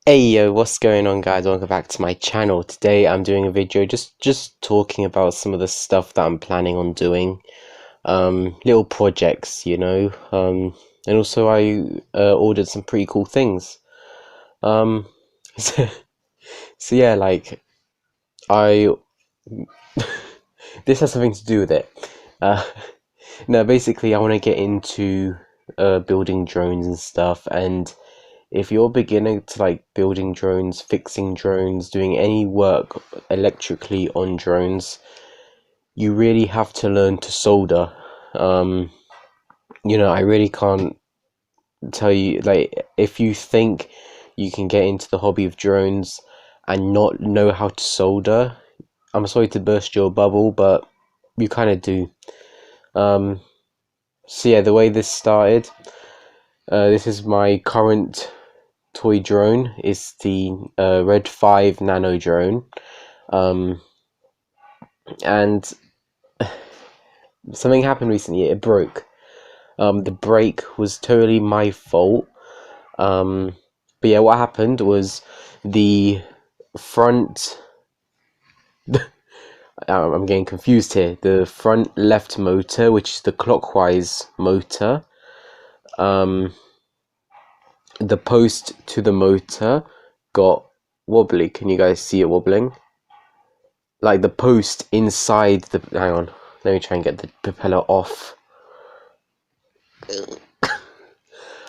Hey yo, what's going on guys? Welcome back to my channel. Today I'm doing a video just talking about some of the stuff that I'm planning on doing. Little projects, and also I ordered some pretty cool things. Um so, so yeah, like I this has something to do with it. Uh no, basically I want to get into building drones and stuff, and if you're beginning to like building drones, fixing drones, doing any work electrically on drones, you really have to learn to solder. Um, I really can't tell you, like, if you think you can get into the hobby of drones and not know how to solder, I'm sorry to burst your bubble, but you kind of do. Um, so yeah, the way this started, this is my current toy drone. Is the Red 5 Nano drone, um, and something happened recently. It broke. The break was totally my fault. But yeah, what happened was the front. I'm getting confused here. The front left motor, which is the clockwise motor, um, the post to the motor got wobbly. Can you guys see it wobbling? Like the post inside the, hang on, let me try and get the propeller off.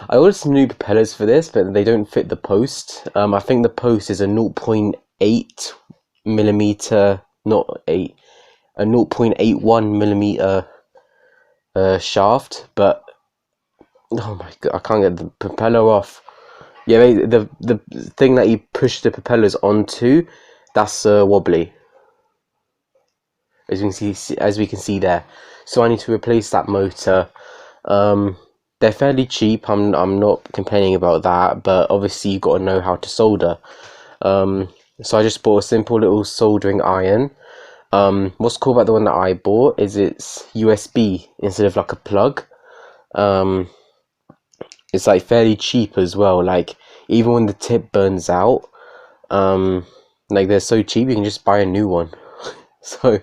I ordered some new propellers for this, but they don't fit the post. I think the post is a 0.8 millimeter, not 8, a 0.81 millimeter shaft, but oh my god, I can't get the propeller off. Yeah, the thing that you push the propellers onto, that's wobbly, as we can see there. So I need to replace that motor. They're fairly cheap. I'm not complaining about that, but obviously you've got to know how to solder. So I just bought a simple little soldering iron. What's cool about the one that I bought is it's USB instead of like a plug. It's like fairly cheap as well. Like even when the tip burns out, like they're so cheap you can just buy a new one. So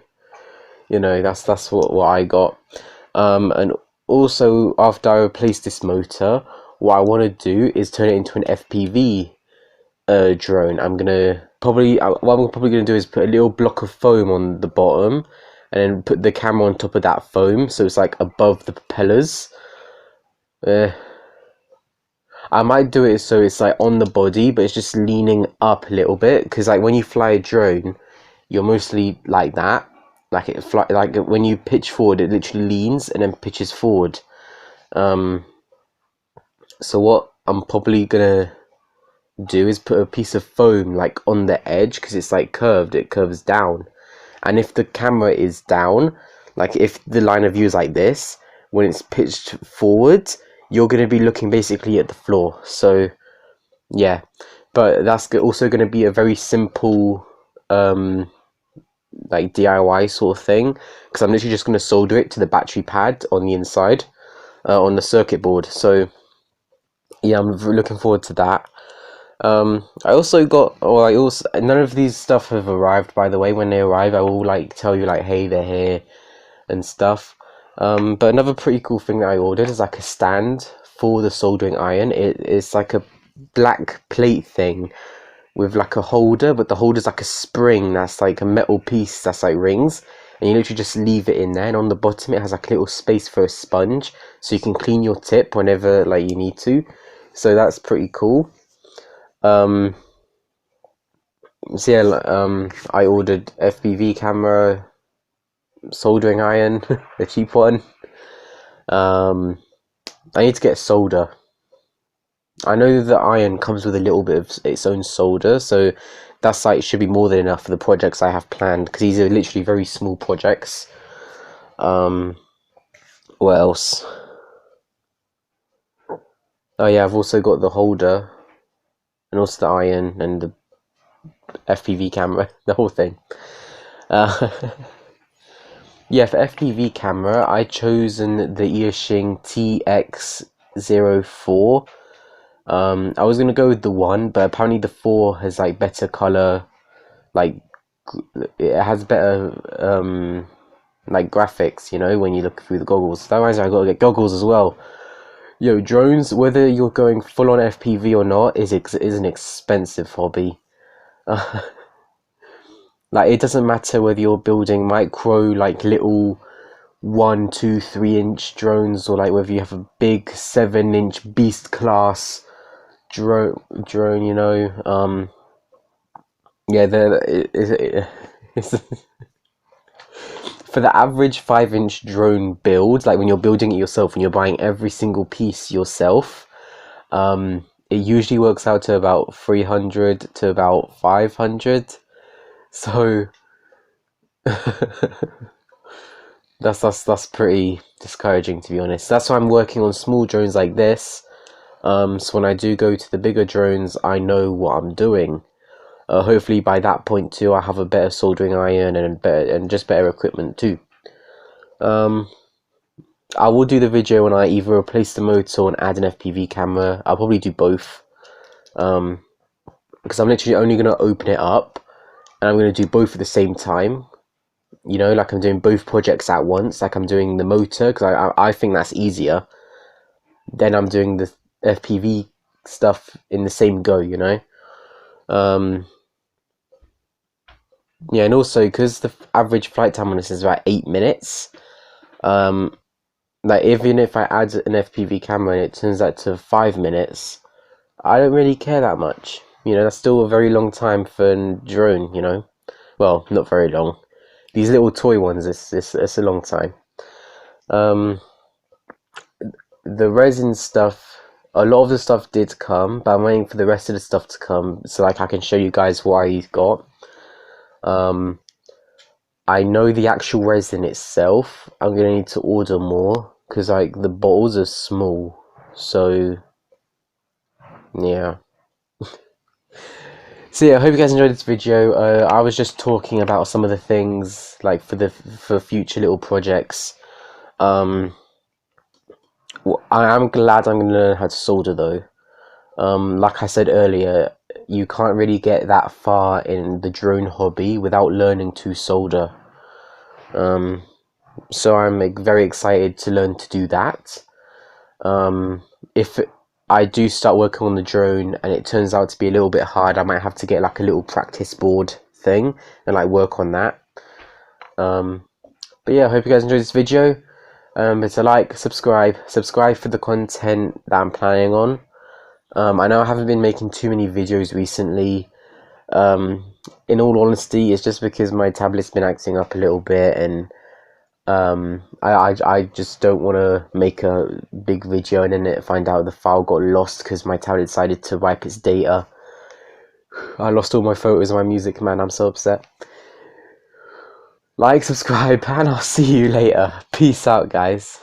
that's what I got. And also after I replace this motor, what I want to do is turn it into an FPV drone. What I'm probably gonna do is put a little block of foam on the bottom, and then put the camera on top of that foam, so it's like above the propellers. I might do it so it's like on the body, but it's just leaning up a little bit, because like when you fly a drone, you're mostly like that. Like when you pitch forward, it literally leans and then pitches forward. So what I'm probably gonna do is put a piece of foam like on the edge, because it's like curved, it curves down, and if the camera is down, like if the line of view is like this, when it's pitched forward, you're going to be looking basically at the floor. So yeah, but that's also going to be a very simple like DIY sort of thing, because I'm literally just going to solder it to the battery pad on the inside, on the circuit board. So yeah, I'm looking forward to that. I also got, or I also, none of these stuff have arrived, by the way. When they arrive, I will like tell you like, hey, they're here and stuff. But another pretty cool thing that I ordered is like a stand for the soldering iron. It's like a black plate thing with like a holder, but the holder's like a spring that's like a metal piece that's like rings, and you literally just leave it in there, and on the bottom it has like a little space for a sponge, so you can clean your tip whenever like you need to. So that's pretty cool. So yeah, I ordered FPV camera, soldering iron, a cheap one. I need to get solder. I know the iron comes with a little bit of its own solder, so that's like should be more than enough for the projects I have planned, because these are literally very small projects. What else? Oh yeah, I've also got the holder, and also the iron, and the FPV camera, the whole thing. Yeah, for FPV camera, I chosen the Earshin TX04. I was gonna go with the 1, but apparently the 4 has like better color, like it has better like graphics, you know, when you look through the goggles. Otherwise, I gotta get goggles as well. Yo, drones, whether you're going full on FPV or not, is an expensive hobby. Like it doesn't matter whether you're building micro, like little 1, 2, 3 inch drones, or like whether you have a big 7 inch beast class drone, you know. Yeah, it's for the average 5 inch drone build, like when you're building it yourself and you're buying every single piece yourself, it usually works out to about 300 to about 500. So that's pretty discouraging, to be honest. That's why I'm working on small drones like this. So when I do go to the bigger drones, I know what I'm doing. Hopefully by that point too, I have a better soldering iron and just better equipment too. I will do the video when I either replace the motor and add an FPV camera. I'll probably do both. Because I'm literally only going to open it up and I'm going to do both at the same time. You know, like I'm doing both projects at once. Like I'm doing the motor because I think that's easier. Then I'm doing the FPV stuff in the same go, you know. Yeah, and also because the average flight time on this is about 8 minutes. Like even if I add an FPV camera and it turns out to 5 minutes, I don't really care that much. You know, that's still a very long time for a drone, you know. Well, not very long. These little toy ones, it's a long time. The resin stuff, a lot of the stuff did come, but I'm waiting for the rest of the stuff to come so like I can show you guys what I got. I know the actual resin itself, I'm gonna need to order more because like the bottles are small, so yeah. So yeah, I hope you guys enjoyed this video. I was just talking about some of the things like for future little projects. I am glad I'm gonna learn how to solder though. Like I said earlier, you can't really get that far in the drone hobby without learning to solder. So I'm like, very excited to learn to do that. If I do start working on the drone and it turns out to be a little bit hard, I might have to get like a little practice board thing and like work on that. But yeah, I hope you guys enjoyed this video. It's a like, subscribe for the content that I'm planning on. I know I haven't been making too many videos recently. In all honesty, it's just because my tablet's been acting up a little bit, and I just don't want to make a big video and then find out the file got lost because my tablet decided to wipe its data. I lost all my photos of my music, man. I'm so upset. Like, subscribe, and I'll see you later. Peace out, guys.